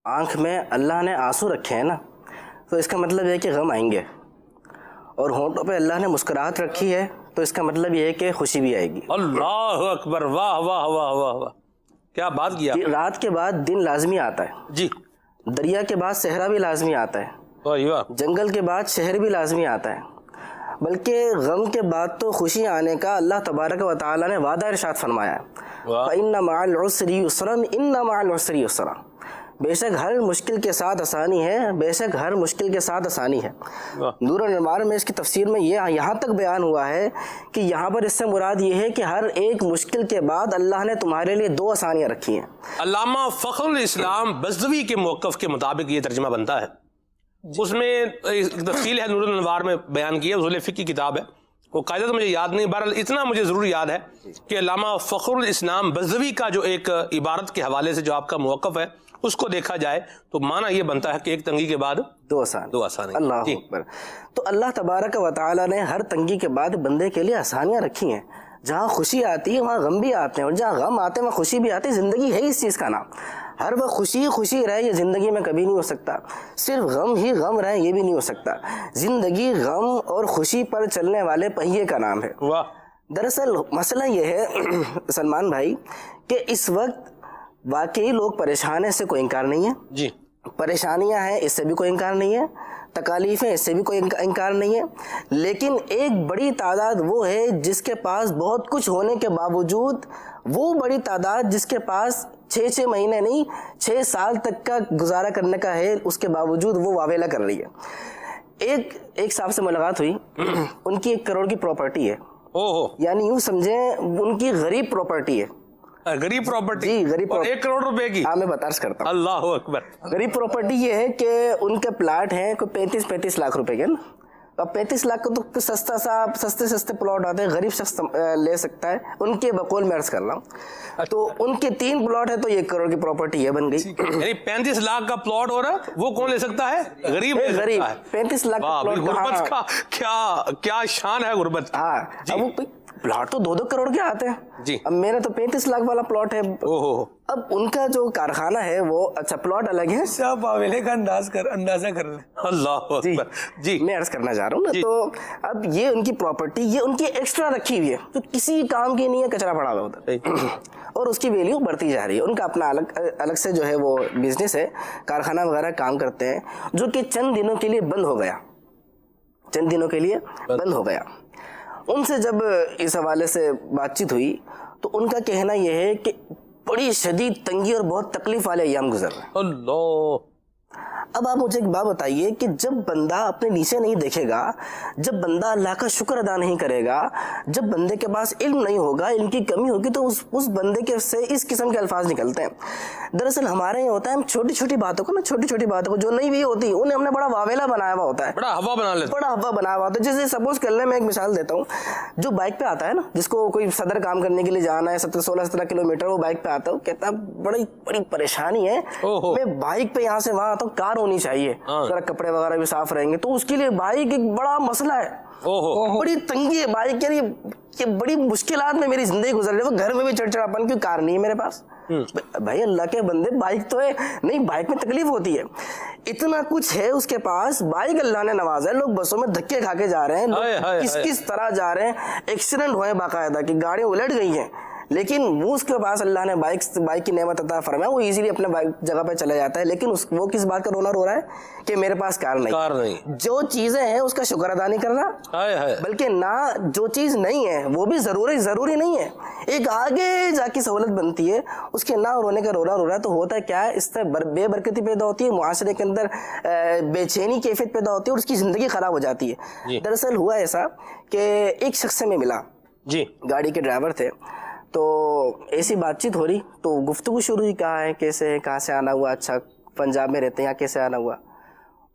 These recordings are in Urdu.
آنکھ میں اللہ نے آنسو رکھے ہیں نا، تو اس کا مطلب یہ ہے کہ غم آئیں گے، اور ہونٹوں پہ اللہ نے مسکراہٹ رکھی ہے تو اس کا مطلب یہ ہے کہ خوشی بھی آئے گی۔ اللہ اکبر، واہ واہ واہ واہ واہ، کیا بات کیا۔ رات کے بعد دن لازمی آتا ہے جی، دریا کے بعد صحرا بھی لازمی آتا ہے، واہ واہ، جنگل کے بعد شہر بھی لازمی آتا ہے، بلکہ غم کے بعد تو خوشی آنے کا اللہ تبارک و تعالی نے وعدہ ارشاد فرمایا ہے، فَإِنَّ مَعَ الْعُسْرِ يُسْرًا إِنَّ مَعَ الْعُسْرِ يُسْرًا، بے شک ہر مشکل کے ساتھ آسانی ہے، بے شک ہر مشکل کے ساتھ آسانی ہے۔ نور الانوار میں اس کی تفسیر میں یہ یہاں تک بیان ہوا ہے کہ یہاں پر اس سے مراد یہ ہے کہ ہر ایک مشکل کے بعد اللہ نے تمہارے لیے دو آسانیاں رکھی ہیں۔ علامہ فخر الاسلام بزدوی کے موقف کے مطابق یہ ترجمہ بنتا ہے، اس میں ایک تفصیل ہے، نور الانوار میں بیان کی ہے، اصول فقہ کی کتاب ہے، وہ قاعدہ تو مجھے یاد نہیں، بہرحال اتنا مجھے ضرور یاد ہے کہ علامہ فخر الاسلام بزدوی کا جو ایک عبارت کے حوالے سے جو آپ کا موقف ہے اس کو دیکھا جائے تو معنی یہ بنتا ہے کہ ایک تنگی کے بعد دو آسانی۔ اللہ اکبر۔ تو اللہ تبارک و تعالی نے ہر تنگی کے بعد بندے کے لیے آسانیاں رکھی ہیں، جہاں خوشی آتی ہے وہاں غم بھی آتے ہیں، اور جہاں غم آتے ہیں وہاں خوشی بھی آتی ہے۔ زندگی ہے اس چیز کا نام، ہر وقت خوشی خوشی رہے یہ زندگی میں کبھی نہیں ہو سکتا، صرف غم ہی غم رہے یہ بھی نہیں ہو سکتا۔ زندگی غم اور خوشی پر چلنے والے پہیے کا نام ہے۔ دراصل مسئلہ یہ ہے سلمان بھائی کہ اس وقت واقعی لوگ پریشان ہیں، اس سے کوئی انکار نہیں ہے، جی، پریشانیاں ہیں اس سے بھی کوئی انکار نہیں ہے، تکالیفیں اس سے بھی کوئی انکار نہیں ہے، لیکن ایک بڑی تعداد وہ ہے جس کے پاس بہت کچھ ہونے کے باوجود، وہ بڑی تعداد جس کے پاس 6 مہینے نہیں 6 سال تک کا گزارا کرنے کا ہے، اس کے باوجود وہ واویلا کر رہی ہے۔ ایک صاحب سے ملاقات ہوئی، ان کی 1 کروڑ کی پراپرٹی ہے، یعنی یوں سمجھیں ان کی غریب پراپرٹی ہے، غریب پراپرٹی، جی غریب 1 کروڑ روپے کی۔ ہاں میں عرض کرتا ہوں، اللہ اکبر۔ غریب پراپرٹی یہ ہے کہ ان کے پلاٹ ہیں کوئی 35 لاکھ روپے کے نا، اب 35 لاکھ کا تو سستے پلاٹ آتے ہیں، غریب شخص لے سکتا ہے، ان کے بقول میں عرض کر رہا ہوں، تو ان کے 3 پلاٹ ہے تو 1 کروڑ کی پراپرٹی یہ بن گئی۔ یعنی 35 لاکھ کا پلاٹ ہو رہا ہے، وہ کون لے سکتا ہے؟ غریب لے سکتا ہے۔ 35 لاکھ کا پلاٹ، غربت کا کیا شان ہے غربت۔ ہاں پلاٹ تو 2 کروڑ کے آتے ہیں جی، اب میرا تو 35 لاکھ والا پلاٹ ہے، اب ان کا جو کارخانہ ہے وہ اچھا پلاٹ الگ ہے، صاحب آویلے کا اندازہ کر لیں۔ اللہ اکبر۔ جی میں عرض کرنا چاہ رہا ہوں نا، تو اب یہ ان کی پراپرٹی یہ ان کی ایکسٹرا رکھی ہوئی ہے، تو کسی کام کی نہیں ہے، کچرا پڑا ہوا ادھر، اور اس کی ویلیو بڑھتی جا رہی ہے۔ ان کا اپنا الگ سے جو ہے وہ بزنس ہے، کارخانہ وغیرہ کام کرتے ہیں، جو کہ چند دنوں کے لیے بند ہو گیا۔ ان سے جب اس حوالے سے بات چیت ہوئی تو ان کا کہنا یہ ہے کہ بڑی شدید تنگی اور بہت تکلیف والے ایام گزر رہے ہیں۔ اللہ، اب آپ مجھے ایک بات بتائیے کہ جب بندہ اپنے نیچے نہیں دیکھے گا، جب بندہ اللہ کا شکر ادا نہیں کرے گا، جب بندے کے پاس علم نہیں ہوگا، علم کی کمی ہوگی، تو اس بندے کے سے اس قسم کے الفاظ نکلتے ہیں۔ دراصل ہمارے یہ ہوتا ہے، ہم چھوٹی چھوٹی باتوں کو جو نہیں بھی ہوتی انہیں ہم نے بڑا واویلا بنایا ہوا ہوتا ہے، بڑا ہوا بنا ہوا ہوتا ہے۔ جیسے سپوز کر لیں، میں ایک مثال دیتا ہوں، جو بائک پہ آتا ہے نا، جس کو کوئی صدر کام کرنے کے لیے جانا ہے 16-17 کلومیٹر، وہ بائک پہ آتا ہے، کہتا ہے بڑی پریشانی ہے، میں بائک پہ یہاں سے وہاں آتا ہوں، کار ہونی چاہیے، ذرا کپڑے وغیرہ بھی صاف رہیں گے، تو اس کے لیے بائک ایک بڑا مسئلہ ہے، بڑی تنگی ہے بائک کے لیے، کہ بڑی مشکلات میں میری زندگی گزر رہی ہے، گھر میں بھی چڑچڑاپن، کیوں کار نہیں ہے میرے پاس۔ بھائی اللہ کے بندے، بائک تو ہے نہیں، بائک میں تکلیف ہوتی ہے، اتنا کچھ ہے اس کے پاس، بائک اللہ نے نوازا ہے، لوگ بسوں میں دھکے کھا کے جا رہے ہیں، لوگ کس طرح جا رہے ہیں، ایکسیڈنٹ ہوئے باقاعدہ کہ گاڑیاں الٹ گئی ہیں، لیکن وہ اس کے پاس اللہ نے بائک کی نعمت عطا فرمایا، وہ ایزیلی اپنے جگہ پہ چلے جاتا ہے، لیکن وہ کس بات کا رو رہا ہے کہ میرے پاس کار نہیں۔ جو چیزیں ہیں اس کا شکر ادا نہیں کر رہا، بلکہ نہ جو چیز نہیں ہے وہ بھی ضروری نہیں ہے، ایک آگے جا کے سہولت بنتی ہے، اس کے نہ رونے کا رو رہا ہے، تو ہوتا ہے کیا ہے، اس سے بے برکتی پیدا ہوتی ہے، معاشرے کے اندر بے چینی کیفیت پیدا ہوتی ہے، اور اس کی زندگی خراب ہو جاتی ہے۔ دراصل ہوا ایسا کہ ایک شخص سے میں ملا، گاڑی کے ڈرائیور تھے، تو ایسی بات چیت ہو رہی، تو گفتگو شروع ہوئی، کہا ہے کیسے، کہاں سے آنا ہوا، اچھا پنجاب میں رہتے ہیں، یہاں کیسے آنا ہوا۔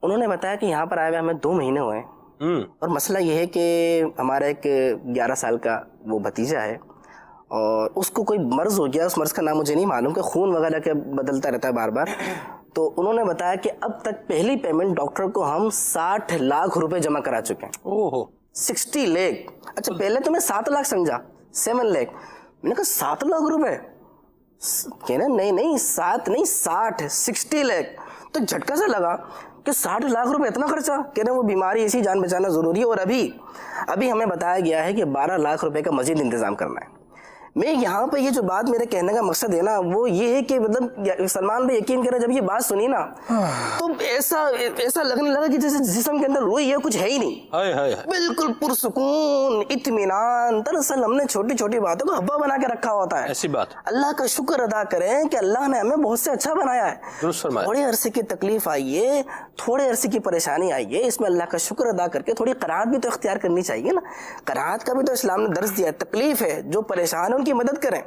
انہوں نے بتایا کہ یہاں پر آئے ہوئے ہمیں 2 مہینے ہوئے ہیں، اور مسئلہ یہ ہے کہ ہمارا ایک 11 سال کا وہ بھتیجا ہے، اور اس کو کوئی مرض ہو گیا، اس مرض کا نام مجھے نہیں معلوم، کہ خون وغیرہ کے بدلتا رہتا ہے بار بار۔ تو انہوں نے بتایا کہ اب تک پہلی پیمنٹ ڈاکٹر کو ہم 60 لاکھ روپے جمع کرا چکے ہیں۔ 60 لاکھ، اچھا پہلے تو میں 7 لاکھ سمجھا، 7 لاکھ، میں نے کہا 7 لاکھ روپے، کہنا نہیں 7 نہیں 60 لاکھ. تو جھٹکا سا لگا کہ 60 لاکھ روپے اتنا خرچہ. کہنا وہ بیماری ایسی جان بچانا ضروری ہے. اور ابھی ہمیں بتایا گیا ہے کہ 12 لاکھ روپے کا مزید انتظام کرنا ہے. میں یہاں پہ یہ جو بات میرے کہنے کا مقصد ہے نا وہ یہ ہے کہ مطلب سلمان بھائی یقین کریں جب یہ بات سنی نا تو ایسا لگنے لگا کہ جیسے جسم کے اندر روئی ہے کچھ ہے ہی نہیں. بالکل پرسکون اطمینان. دراصل ہم نے چھوٹی چھوٹی باتوں کو ہوا بنا کے رکھا ہوتا ہے. ایسی بات اللہ کا شکر ادا کریں کہ اللہ نے ہمیں بہت سے اچھا بنایا ہے. تھوڑے عرصے کی تکلیف آئی ہے, تھوڑے عرصے کی پریشانی آئی ہے, اس میں اللہ کا شکر ادا کر کے تھوڑی قناعت بھی تو اختیار کرنی چاہیے نا. قناعت کا بھی تو اسلام نے درس دیا ہے. تکلیف ہے, جو پریشان ان کی مدد کریں,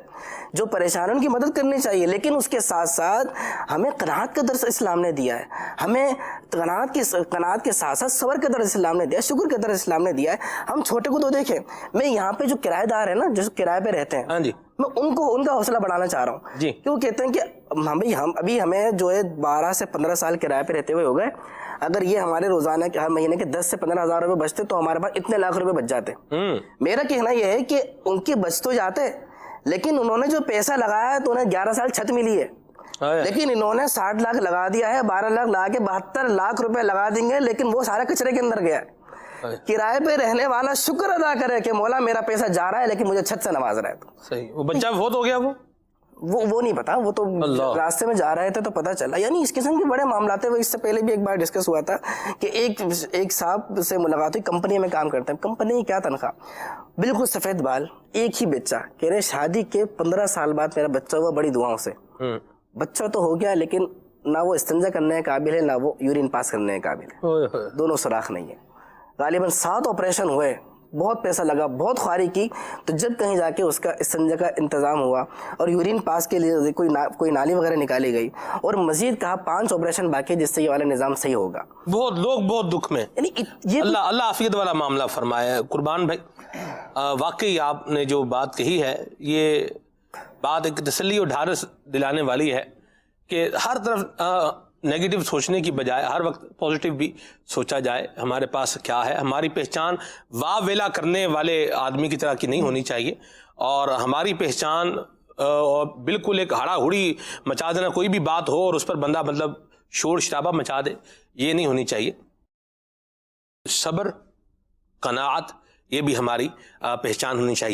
جو پریشان ان کی مدد کرنی چاہیے, لیکن اس کے ساتھ ساتھ ہمیں قناعت کا درس اسلام نے دیا ہے. ہمیں قناعت کے ساتھ ساتھ صبر کا درس اسلام نے دیا ہے, شکر کا درس اسلام نے دیا ہے. ہم چھوٹے کو تو دیکھیں, میں یہاں پہ جو کرایہ دار ہیں نا جو کرایہ پہ رہتے ہیں, میں ان کا حوصلہ بڑھانا چاہ رہا ہوں. کیوں کہتے ہیں کہ ابھی ہمیں جو ہے 12 سے 15 سال کرایہ پہ رہتے ہوئے ہو گئے. اگر یہ ہمارے روزانہ ہر مہینے کے 10 سے 15 ہزار روپے بچتے تو ہمارے پاس اتنے لاکھ روپے بچ جاتے. میرا کہنا یہ ہے کہ ان کے بچ تو جاتے, لیکن انہوں نے جو پیسہ لگایا ہے تو انہیں 11 سال چھت ملی ہے, لیکن انہوں نے 60 لاکھ لگا دیا ہے, 12 لاکھ لگا کے 72 لاکھ روپے لگا دیں گے, لیکن وہ سارا کچرے کے اندر گیا ہے. کرائے پہ رہنے والا شکر ادا کرے کہ مولا میرا پیسہ جا رہا ہے لیکن مجھے چھت سے نواز رہا ہے. صحیح. وہ بچہ بہت ہو گیا, وہ نہیں پتا, وہ تو راستے میں جا رہے تھے تو پتا چلا. یعنی اس قسم کے بڑے معاملات ہیں. وہ اس سے پہلے بھی ایک بار ڈسکس ہوا تھا کہ ایک صاحب سے ملاقات ہوئی, کمپنی میں کام کرتے ہیں, کمپنی کی کیا تنخواہ, بالکل سفید بال, ایک ہی بچہ. کہہ رہے شادی کے 15 سال بعد میرا بچہ ہوا بڑی دعاؤں سے. بچہ تو ہو گیا لیکن نہ وہ استنجا کرنے کے قابل ہے نہ وہ یورین پاس کرنے کے قابل ہے, دونوں سوراخ نہیں ہے. غالباً 7 آپریشن ہوئے, بہت پیسہ لگا, بہت خواری کی, تو جب کہیں جا کے اس کا استنجا کا انتظام ہوا اور یورین پاس کے لیے کوئی نالی وغیرہ نکالی گئی, اور مزید کہا 5 آپریشن باقی جس سے یہ والا نظام صحیح ہوگا. بہت لوگ بہت دکھ میں. یعنی اللہ عافیت والا معاملہ فرمایا. قربان بھائی, واقعی آپ نے جو بات کہی ہے یہ بات ایک تسلی اور ڈھارس دلانے والی ہے کہ ہر طرف نیگیٹو سوچنے کی بجائے ہر وقت پازیٹیو بھی سوچا جائے. ہمارے پاس کیا ہے, ہماری پہچان واہ ویلا کرنے والے آدمی کی طرح کی نہیں ہونی چاہیے, اور ہماری پہچان بالکل ایک ہڑا ہڑی مچا دینا, کوئی بھی بات ہو اور اس پر بندہ مطلب شور شرابہ مچا دے, یہ نہیں ہونی چاہیے. صبر, قناعت, یہ بھی ہماری پہچان ہونی چاہیے.